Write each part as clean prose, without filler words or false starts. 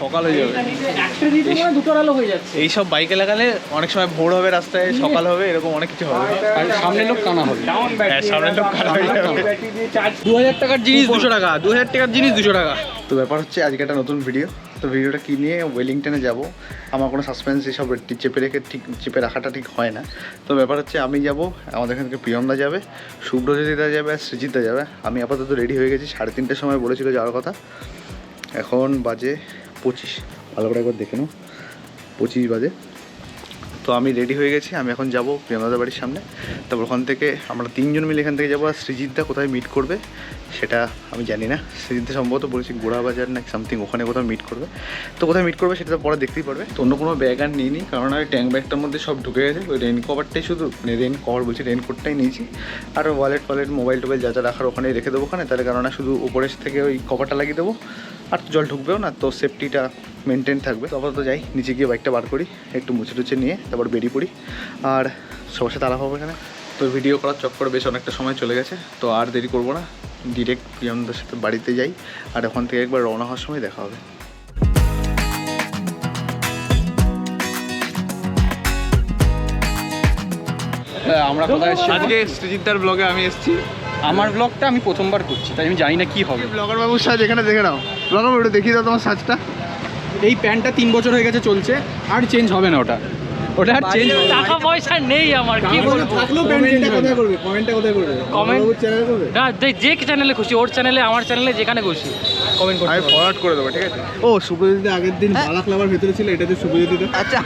সকাল হয়ে যাবে। দুটোর আলো হয়ে যাচ্ছে। এইসব বাইকে লাগালে অনেক সময় ভোর হবে, রাস্তায় সকাল হবে, এরকম অনেক কিছু হবে। আর সামনের লোক কানা হবে। হ্যাঁ, সামনের লোক কানা হয়ে যাবে। 2000 টাকার জিনিস 200 টাকা, 2000 টাকার জিনিস 200 টাকা। তো ব্যাপার হচ্ছে আজকে একটা নতুন ভিডিও। তো ভিডিওটা কী নিয়ে, ওয়েলিংটনে যাব। আমার কোনো সাসপেন্স এসব চেপে রাখাটা ঠিক হয় না। তো ব্যাপার হচ্ছে আমি যাব, আমাদের এখান থেকে প্রিয়মদা যাবে, শুভ্রজ্যোতিদা যাবে আর সৃজিতদা যাবে। আমি আপাতত রেডি হয়ে গেছি, 3:30টার সময় বলেছিল যাওয়ার কথা। এখন বাজে 25, ভালো করে একবার দেখে নাও, 25 বাজে। তো আমি রেডি হয়ে গেছি, আমি এখন যাব প্রিয়মদার বাড়ির সামনে। তারপর ওখান থেকে আমরা 3 জন মিলে এখান থেকে যাবো। আর সৃজিতদা কোথায় মিট করবে সেটা আমি জানি না। সৃজিতদা সম্ভবত বলেছি গোড়াবাজার না সামথিং, ওখানে কোথাও মিট করবে। তো কোথায় মিট করবে সেটা তো পরে দেখতেই পারবে। তো অন্য কোনো ব্যাগ আর নিইনি, কারণ ওই ট্যাঙ্ক ব্যাগটার মধ্যে সব ঢুকে গেছে। ওই রেন কভারটাই শুধু, রেন কভার বলছি, রেনকোটটাই নিয়েছি। আর ওয়ালেট মোবাইল টোবাইল যা যা রাখার ওখানে রেখে দেবো ওখানে। তাহলে কারণ শুধু উপরের থেকে ওই কভারটা লাগিয়ে দেবো, আর তো জল ঢুকবেও না, তো সেফটিটা মেনটেন থাকবে। তো আপাতত যাই, নিচে গিয়ে বাইকটা বার করি, একটু মুছে টুছে নিয়ে তারপর বেরিয়ে পড়ি। আর সবার সাথে আলাপ হবে এখানে। তো ভিডিও করার চক্করে বেশ অনেকটা সময় চলে গেছে, তো আর দেরি করবো না, ডিরেক্ট প্রিয়মদার সাথে বাড়িতে যাই। আর ওখান থেকে একবার রওনা হওয়ার সময় দেখা হবে। আমরা কোথায় এসেছি? আজকে সৃজিতদার ব্লগে আমি এসেছি। আমার ব্লগটা আমি প্রথমবার করছি, তাই আমি জানি না কি হবে। ব্লগার বাবুর সাজ এখানে দেখে নাও। ব্লগার বাবু দেখিয়ে দাও তোমার সাজটা। এই প্যান্টটা 3 বছর হয়ে গেছে চলছে, আর চেঞ্জ হবে না। ওটা আর চেঞ্জ হবে না। টাকা পয়সা নেই আমার, কি বলবো? থাকলেও প্যান্ট চেঞ্জ কোথায় করবে? কমেন্টটা কোথায় করবে? কমেন্ট চ্যানেলে করবে না, যে চ্যানেলে খুশি, ওর চ্যানেলে, আমার চ্যানেলে, যেখানে খুশি কমেন্ট করতে আমি পারো। ফরওয়ার্ড করে দেবো, ঠিক আছে? ও শুভজ্যোতি আগের দিন বালাক লাভার ভেতরে ছিল, এটাতে শুভজ্যোতিটা। আচ্ছা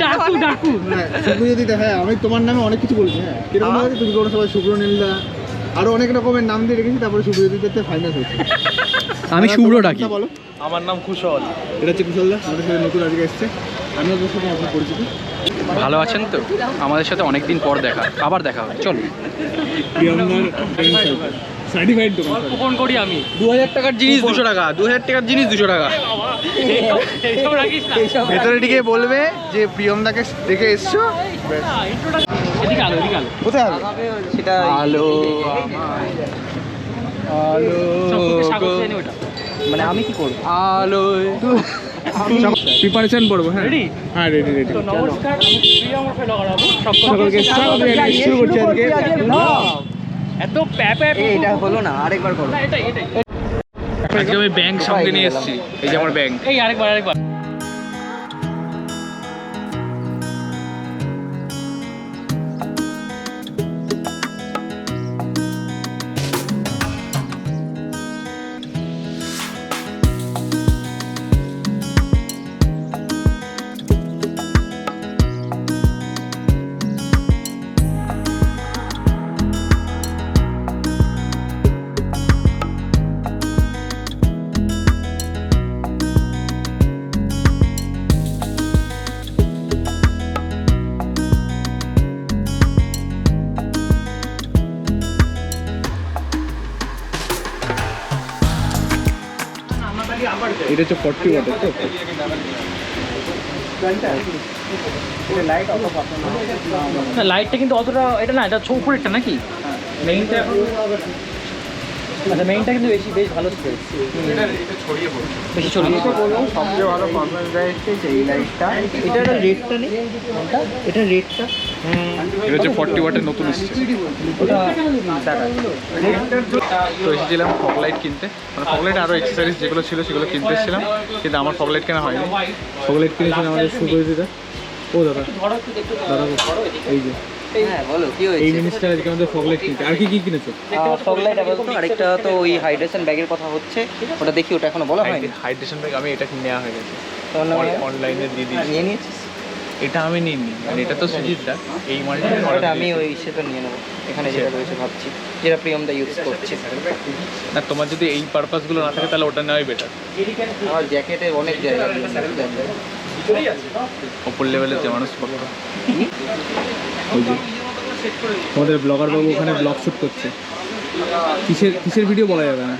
ডাকু ডাকু হ্যাঁ শুভজ্যোতিটা, হ্যাঁ আমি তোমার নামে অনেক কিছু বলছি। হ্যাঁ কিরকম আছে, তুমি কোনো সবাই শুভ্র নীলদা আরো অনেক রকমের নাম দিয়ে রেখেছি, তারপরে শুভজ্যোতিতে ফাইনাল হয়েছে। আমি শুভ্র ডাকি। বলো, আমার নাম কুশল। এটা হচ্ছে কুশলদা, আমাদের সাথে নতুন আজকে এসছে। আমি ওদের সাথে আপনার পরিচিত। ভালো আছেন তো? আমাদের সাথে অনেকদিন পর দেখা, আবার দেখা হবে। চলো, সার্টিফাইড দোকান। ফোন করি আমি। 2000 টাকার জিনিস 200 টাকা, 2000 টাকার জিনিস 200 টাকা। এইসব রাখিস না। ভেতরে দিকে বলবে যে প্রিয়মদাকে দেখে এসছো। এদিকে আলো, এদিকে আলো। কোথায় হবে? সেটা আলো আলো সবকে স্বাগত জানি ওটা। মানে আমি কি করব? আলো প্রিপারেশন পড়বো। হ্যাঁ রেডি? হ্যাঁ রেডি রেডি। তো নমস্কার, আমি প্রিয় আমার ফেলো করাবো। সকলকে স্বাগত জানিয়ে শুরু করছি আজকে। এত প্যাপে এটা হলো না, আরেকবার করো। না, এটাই আজকে আমি ব্যাংক সঙ্গে নিয়ে এসেছি। এই যে আমার ব্যাংক। এই আরেকবার এটা হচ্ছে 40 ওয়াটের তো। লাইটটা কিন্তু অতটা, এটা না, এটা উপরেরটা নাকি মেইনটা? আচ্ছা, মেইনটা কিন্তু বেশ ভালো স্পেস, বেশি ছড়িয়ে সবচেয়ে ভালো পারফরমেন্স দেয় এই লাইটটা। এটা রেটটা নেই, এটা রেটটা এটা হচ্ছে 40 ওয়াটের নতুন এসেছে। ওটা তো এসেছিলাম ফগ লাইট কিনতে, মানে ফগ লাইট আরও এক্সেসরিজ যেগুলো ছিল সেগুলো কিনতে এসেছিলাম, কিন্তু আমার ফগ লাইট কেনা হয়নি। চকলেট কিনেছেন আমাদের শুভজ্যোতিটা। ও দাদা, দাদা এই যে হ্যাঁ বলো কি হয়েছে? এই জিনিসটা আজকে আমাদের চকলেট কিনতে। আর কি কি কিনেছো? ফগ লাইট আপাতত, আরেকটা তো ওই হাইড্রেশন ব্যাগের কথা হচ্ছে, ওটা দেখি, ওটা এখনো বলা হয়নি। হাইড্রেশন ব্যাগ আমি এটা নেওয়া হয়ে গেছে, তোর নামে অনলাইনে দিয়ে দিয়েছি। নিয়ে নিয়েছিস? এটা আমি নিইনি, মানে এটা তো সুজিতদা, এই মালটা ওটা আমি ওই সেটা নিয়ে নেবো, এখানে যেটা রয়েছে ভাবছি, যেটা প্রিয়মদা ইউজ করছে। না, তোমার যদি এই পারপাসগুলো না থাকে তাহলে ওটা নেওয়াই বেটার। আমার জ্যাকেটে অনেক জায়গা ওপর লেভেলের যে মানুষ পাবো। ওই যে আমাদের ব্লগার বাবু ওখানে ব্লগ শুট করছে। কিসের ভিডিও বলা যাবে না,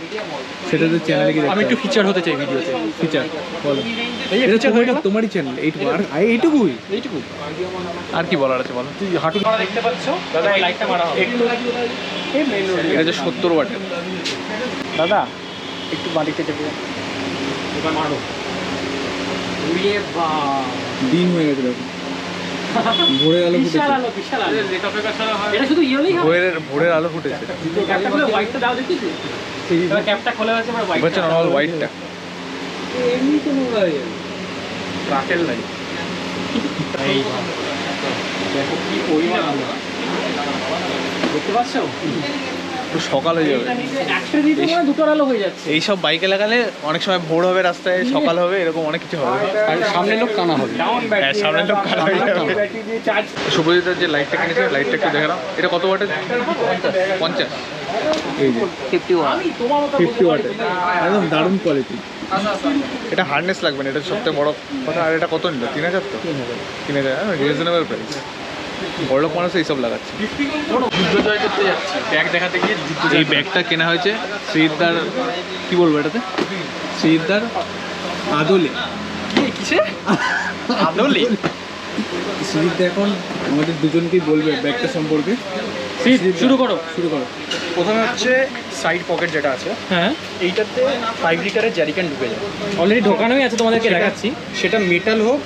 সেটা তো চ্যানেলে গিয়ে আমি একটু ফিচার হতে চাই ভিডিওতে। ফিচার বলো। এটা তোমারই চ্যানেল, এইটুকুই। আর কি বলার আছে বলো? তুই হাঁটু দেখতে পাচ্ছ দাদা, এই লাইটটা মারা হবে। এটা হচ্ছে 70 ওয়াটের। দাদা একটু বাড়িতে যাবে। দিন হয়ে গেছে দেখো, ভোরের আলো ফুটেছে। এটা শুধু ইয়েলোই হবে। ভোরের আলো ফুটেছে। ক্যাপটা খুলে হোয়াইটটা দাও দেখি। এবার ক্যাপটা খোলা হয়েছে, এবার হোয়াইট। হচ্ছে নর্মাল হোয়াইটটা। এমনি তো নোংরা হয়ে যাবে। রাকেল নাই। এই দেখো কি পরিমাণ আলো, দেখতে পাচ্ছো? একটু সকাল হয়ে যাবে। একটা দিতে মানে দুটোর আলো হয়ে যাচ্ছে। এইসব বাইকে লাগালে অনেক সময় ভোর হবে, রাস্তায় সকাল হবে, এরকম অনেক কিছু হবে। আর সামনের লোক কানা হবে। হ্যাঁ, সামনের লোক কানা হয়ে যাবে। শুভজিতের যে লাইটটা কিনেছে, লাইটটা একটু দেখালাম। এটা কত ওয়াটের? 50। এই যে 50 ওয়াট। 50 ওয়াটের, একদম দারুণ কোয়ালিটি। এটা হার্নেস লাগবে না, এটা সবথেকে বড় কথা। আর এটা কত নিল? 3000 তো? 3000, রিজনেবল প্রাইস। বড়লোক মানুষ এইসব লাগাচ্ছে। যুদ্ধ জয় করতে যাচ্ছে, ব্যাগ দেখাতে গিয়ে যুদ্ধ। এই ব্যাগটা কেনা হয়েছে শ্রীদার, কি বলবো এটাতে, শ্রীদার আদলে। কিসে আদলি? সুজিত এখন আমাদের দুজনকেই বলবে ব্যাগটা সম্পর্কে। শুরু করো। প্রথমে হচ্ছে সাইড পকেট যেটা আছে, হ্যাঁ, এইটাতে 5 লিটারের জ্যারিকেন ঢুকে যায়। অলরেডি ঢোকানোই আছে, তোমাদেরকে দেখাচ্ছি। সেটা মেটাল হোক,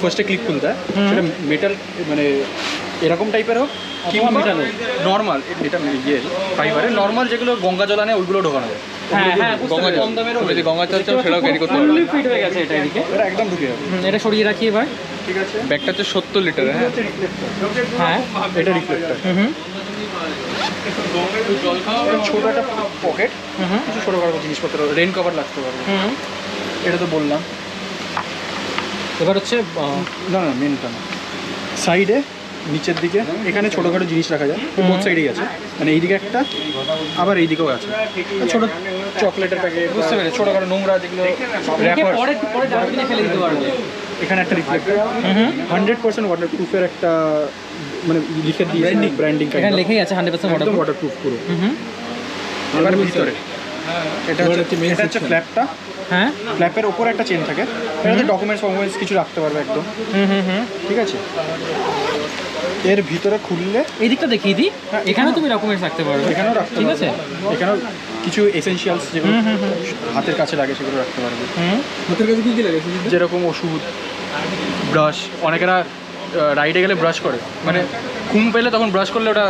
ফার্স্টে ক্লিক খুলতে হয়, সেটা মেটাল মানে এরকম টাইপের হোক কিংবা metal হোক। নর্মাল, এটা ইয়ে ফাইবারের নর্মাল যেগুলো গঙ্গা জল আনে ওইগুলো ঢোকানো যায়। হ্যাঁ হ্যাঁ, গঙ্গা জল, কম দামেরও তুমি যদি গঙ্গা জল চাও সেটাও ক্যারি করতে ফুললি পারবে। ফিট হয়ে গেছে এটা এদিকে। এটা একদম ঢুকে যাবে। এটা সরিয়ে রাখি এবার। ঠিক আছে, ব্যাগটা হচ্ছে 70 লিটার। হ্যাঁ, হ্যাঁ, এটা রিফ্লেক্টর। হুম ছোট একটা পকেট, কিছু ছোটখাটো জিনিসপত্র, রেন কভার লাগতে পারবে। হুম। এটা তো বললাম। এবার হচ্ছে না না, মেনটা না, সাইডে নিচের দিকে এখানে ছোটোখাটো জিনিস রাখা যায়, বোথ সাইডেই আছে। মানে এইদিকে একটা, আবার এইদিকেও আছে ছোট চকলেটের প্যাকেট, বুঝতে পেরে, ছোটোখাটো নোংরা যেগুলো র্যাপার। পরে পরে ডাস্টবিনে ফেলে দিতে পারবে। এখানে একটা রিফ্লেক্টর, 100% ওয়াটারপ্রুফের একটা মানে লিখে দিয়ে ব্র্যান্ডিং এখানে লেখাই আছে 100% একদম ওয়াটারপ্রুফ। ওয়াটারপ্রুফ পুরো। এবার ভিতরে এটা হচ্ছে ফ্ল্যাপটা। হ্যাঁ, ফ্ল্যাপের ওপরে একটা চেন থাকে, এটাতে ডকুমেন্টস কিছু রাখতে পারবে একদম। ঠিক আছে, এর ভিতরে খুললে এই দিকটা দেখিয়ে দিই। এখানেও তুমি ডকুমেন্টস রাখতে পারবে। এখানেও রাখতে ঠিক পারবে। আছে, এখানেও কিছু এসেনশিয়ালস যেগুলো হাতের কাছে লাগে সেগুলো রাখতে পারবে। হাতের কাছে কি লাগে সুজিত? যেরকম ওষুধ, ব্রাশ, অনেকেরা রাইডে গেলে ব্রাশ করে, মানে ঘুম পেলে তখন ব্রাশ করলে ওটা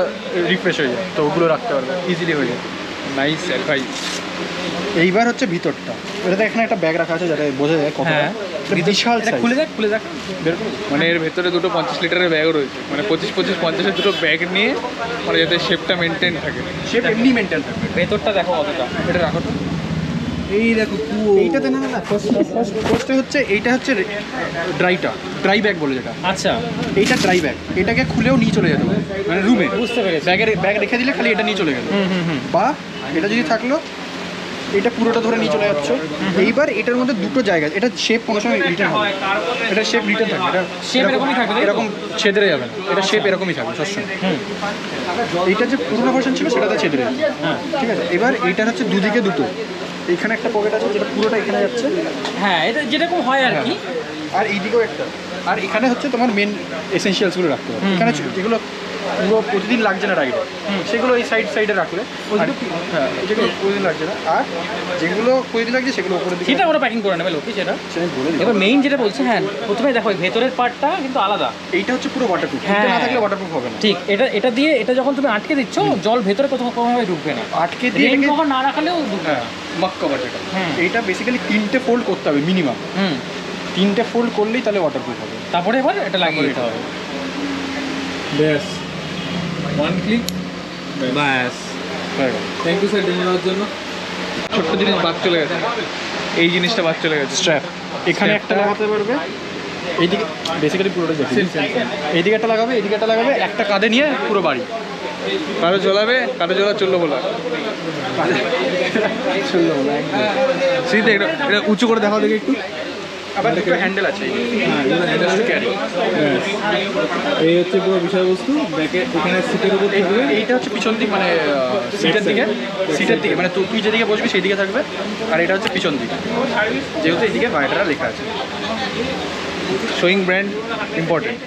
রিফ্রেশ হয়ে যায়, তো ওগুলো রাখতে পারবে, ইজিলি হয়ে যায়। Nice advice. এইবার হচ্ছে ভিতরটা, এটাতে এখানে একটা ব্যাগ রাখা আছে যাতে বোঝা যায় কত। হ্যাঁ। বিশাল এটা size। খুলে দেখ। বের করো। মানে এর ভেতরে দুটো 50 লিটারের ব্যাগও রয়েছে, মানে 25-50-50-এর দুটো ব্যাগ নিয়ে, মানে যাতে শেপটা মেনটেন থাকে। শেপ এমনি মেনটেন থাকবে। ভেতরটা দেখো কতটা। এটা রাখো তো। এই দেখো কুয়ো। এইটাতে না ফার্স্টে হচ্ছে এইটা হচ্ছে ড্রাই ব্যাগ বলে যেটা। আচ্ছা, এইটা ড্রাই ব্যাগ, এটাকে খুলেও নিয়ে চলে যেতে পারে, মানে রুমে বুঝতে পেরেছি। ব্যাগ রেখে দিলে খালি এটা নিয়ে চলে গেল। বা এটা যদি থাকলো, এটা পুরোটা ধরে নিয়ে চলে যাচ্ছে। এইবার এটার মধ্যে দুটো জায়গা, এটা শেপ কোনো সময় রিটার্ন হবে, এটা শেপ রিটার্ন থাকবে, এটা শেপ এরকমই থাকবে, তাই তো? এরকম ছেদরে যাবে না, এটা শেপ এরকমই থাকবে সবসময়। এইটা যে পুরোনো ভার্সন ছিল সেটাতে ছেদরে যাবে। ঠিক আছে, এবার এইটার হচ্ছে দুদিকে দুটো, এইখানে একটা পকেট আছে যেটা পুরোটা এখানে যাচ্ছে, হ্যাঁ, এটা যেরকম হয় আর কি। আর এইদিকেও একটা, আর এখানে হচ্ছে তোমার মেন এসেনশিয়ালসগুলো রাখতে হবে। এখানে যেগুলো পুরো প্রতিদিন লাগছে না রাইডে, সেগুলো এই সাইডে রাখলে, আর হ্যাঁ, যেগুলো প্রতিদিন লাগছে না, আর যেগুলো প্রতিদিন লাগছে সেগুলো উপরের দিকে সেটা ওরা প্যাকিং করে নেবে লোকে, সেটা। সেটা বলে দিই। এবার মেইন যেটা বলছে, হ্যাঁ, প্রথমে দেখো এই ভেতরের পার্টটা কিন্তু আলাদা। এইটা হচ্ছে পুরো ওয়াটারপ্রুফ, হ্যাঁ। এটা না থাকলে ওয়াটারপ্রুফ হবে না। ঠিক, এটা দিয়ে এটা যখন তুমি আটকে দিচ্ছ, জল ভেতরে কোনোভাবে ঢুকবে না। আটকে দিয়ে রেন এটাকে- কভার না রাখলেও ঢুকবে হ্যাঁ, না। মাক কভার যেটা, হুম। এইটা বেসিক্যালি 3টে ফোল্ড করতে হবে মিনিমাম, 3টে ফোল্ড করলেই তাহলে ওয়াটারপ্রুফ হবে। তারপরে এবার এটা লাগিয়ে দিতে হবে। ব্যাস, ওয়ান ক্লিক, ব্যাস। থ্যাংক ইউ স্যার ডেমো দেওয়ার জন্য। ছোট্ট জিনিস বাদ চলে গেছে, এই জিনিসটা বাদ চলে গেছে। স্ট্র্যাপ এখানে একটা লাগাতে পারবে, এইদিকে বেসিক্যালি পুরোটা দেখি, এইদিকে একটা লাগাবে, এইদিকে একটা লাগাবে, একটা কাঁধে নিয়ে পুরো বাড়ি। কারো জ্বলাবে, কারো জ্বলা চললো বলা। শ্রীতে এটা উঁচু করে দেখাও দেখি একটু। আবার দুটো হ্যান্ডেল আছে, ক্যারি। এই হচ্ছে পুরো বিষয়বস্তু। ব্যাকে এখানে সিটের উপর থাকবে। এইটা হচ্ছে পিছন দিক, মানে সিটের দিকে, মানে তুই যেদিকে বসবি সেই দিকে থাকবে, আর এটা হচ্ছে পিছন দিক, যেহেতু এইদিকে ভাইটারা লেখা আছে। Showing brand important.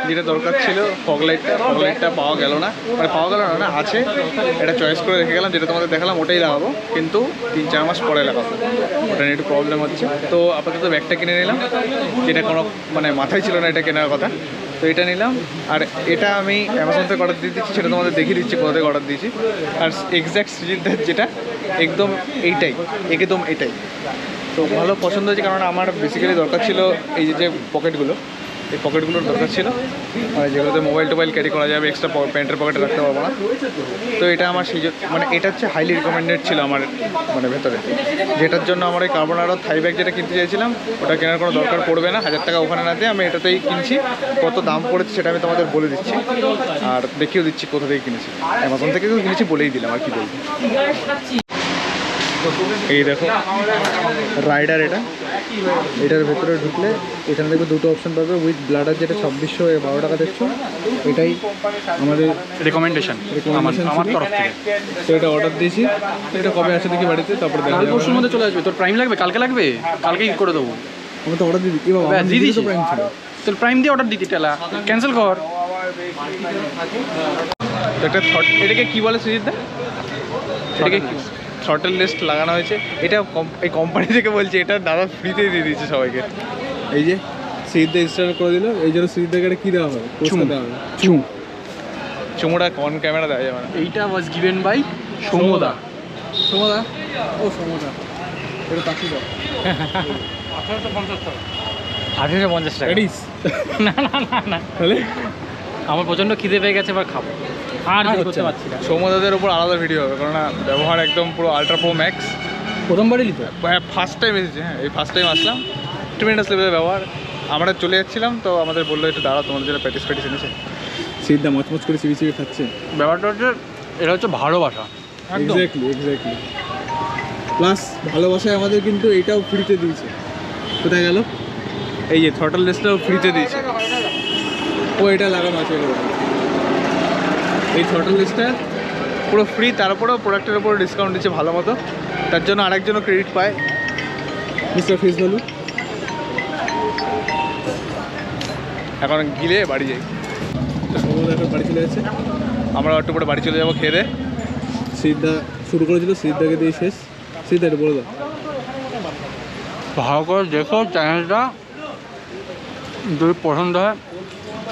যেটা দরকার ছিল ফগ লাইটটা পাওয়া গেল না, মানে পাওয়া গেল না আছে, এটা চয়েস করে রেখে গেলাম, যেটা তোমাদের দেখালাম ওটাই লাগাবো, কিন্তু 3-4 মাস পরে লাগাবো, ওটা নিয়ে একটু প্রবলেম হচ্ছে। তো আপাতত ব্যাগটা কিনে নিলাম, যেটা কোনো মানে মাথায় ছিল না এটা কেনার কথা, তো এটা নিলাম। আর এটা আমি অ্যামাজন থেকে অর্ডার দিয়ে দিচ্ছি, সেটা তোমাদের দেখিয়ে দিচ্ছি কোথা থেকে অর্ডার দিয়েছি। আর এক্স্যাক্ট সিজিনটার যেটা একদম এটাই তো ভালো পছন্দ হয়েছে, কারণ আমার বেসিক্যালি দরকার ছিল এই যে পকেটগুলো, এই পকেটগুলোর দরকার ছিল, মানে যেগুলোতে মোবাইল টোবাইল ক্যারি করা যাবে, এক্সট্রা প্যান্টের পকেটে রাখতে পারবো না। তো এটা আমার সেই মানে এটা হচ্ছে হাইলি রিকমেন্ডেড ছিল আমার মানে ভেতরে, যেটার জন্য আমার ওই কার্বনারো থাই ব্যাগ যেটা কিনতে চাইছিলাম ওটা কেনার কোনো দরকার পড়বে না, 1000 টাকা ওখানে না দিয়ে আমি এটাতেই কিনছি। কত দাম পড়েছে সেটা আমি তোমাদের বলে দিচ্ছি, আর দেখিয়েও দিচ্ছি কোথা থেকে কিনেছি। অ্যামাজন থেকে কিনেছি বলেই দিলাম, আর কি বলবো। এই দেখো রাইডার, এটার ভেতরে ঢুকলে এখানে দেখবে দুটো অপশন পাবে, উইথ ব্লাডার যেটা 2612 টাকা দেখছো, এটাই আমাদের রেকমেন্ডেশন আমার তরফ থেকে। তো এটা অর্ডার দিয়েছি, এটা কবে আসে দেখি বাড়িতে, তারপরে দেখা কাল যাবে। পরশুর মধ্যে চলে আসবে। তোর প্রাইম লাগবে? কালকে লাগবে? কালকেই করে দেবো। আমি তো অর্ডার দিয়ে দিই, দিয়ে দিয়েছি। প্রাইম ছিল, তোর প্রাইম দিয়ে অর্ডার দিতি, টেলা ক্যান্সেল কর। তো একটা এটাকে কি বলে সুজিতদা? এটাকে থ্রটল লিস্ট লাগানো হয়েছে, এটা এই কোম্পানি থেকে বলছে, এটা দাদা ফ্রিতে দিয়ে দিয়েছে সবাইকে। এই যে সুজিতদা ইনস্টল করে দিল, এই জন্য সুজিতদাকে এটা কী দেওয়া হবে? চুমোটা অন ক্যামেরা দেওয়া যাবে না। এইটা ওয়াজ গিভেন বাই সৌমদা। সোমদা, ও সোমদা, এটা পাখি দাও। 1850 টাকা। না না না না, তাহলে আমার প্রচণ্ড খিদে পেয়ে গেছে, এবার খাবো, আর কিছু করতে পারছি না। সৌমদাদের উপর আলাদা ভিডিও হবে, কারণ ব্যবহার একদম পুরো আলট্রা প্রো ম্যাক্স। প্রথমবারই নিত। হ্যাঁ, ফার্স্ট টাইম এসেছি, হ্যাঁ এই ফার্স্ট টাইম আসলাম, ট্রিমেন্ডাস লেভেলের ব্যবহার। আমরা চলে যাচ্ছিলাম, তো আমাদের বললো একটু দাঁড়াও, তোমাদের জন্য প্যাটিস এনেছে। সিদ্ধা মচমচ করে চিবি খাচ্ছে। ব্যাপারটা হচ্ছে এটা হচ্ছে ভালোবাসা। এক্স্যাক্টলি প্লাস ভালোবাসায় আমাদের কিন্তু এটাও ফ্রিতে দিয়েছে। কোথায় গেল? এই যে থ্রটল লিস্টটাও ফ্রিতে দিয়েছে, ও এটা লাগানো আছে, এই থ্রটল লিস্টটা পুরো ফ্রি, তারপরেও প্রোডাক্টের উপর ডিসকাউন্ট দিচ্ছে ভালো মতো, তার জন্য আরেকজনও ক্রেডিট পায়, মিস্টার ফেস ভ্যালু। এখন গিলে বাড়ি যাই, এখন বাড়ি চলে যাচ্ছে, আমরা একটু পরে বাড়ি চলে যাবো খেয়ে দে। সিদ্ধা শুরু করেছিল, সিদ্ধাকে দিয়ে শেষ। সিদ্ধা এটা বলে দাও। ভালো করে দেখো চ্যানেলটা, যদি পছন্দ হয়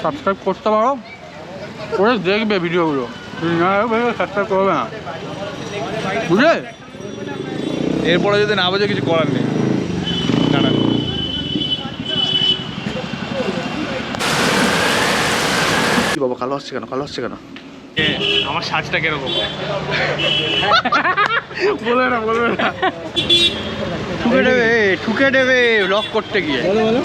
সাবস্ক্রাইব করতে পারো, করে দেখবে ভিডিওগুলো, না সাবস্ক্রাইব করবে না, বুঝলে? এরপরে যদি না বোঝে কিছু করার নেই, জানা। বাবা কালো আসছে কেন? আমার সাজটা কিরকম? বলবে না ঠুকে দেবে ব্লগ করতে গিয়ে। বলো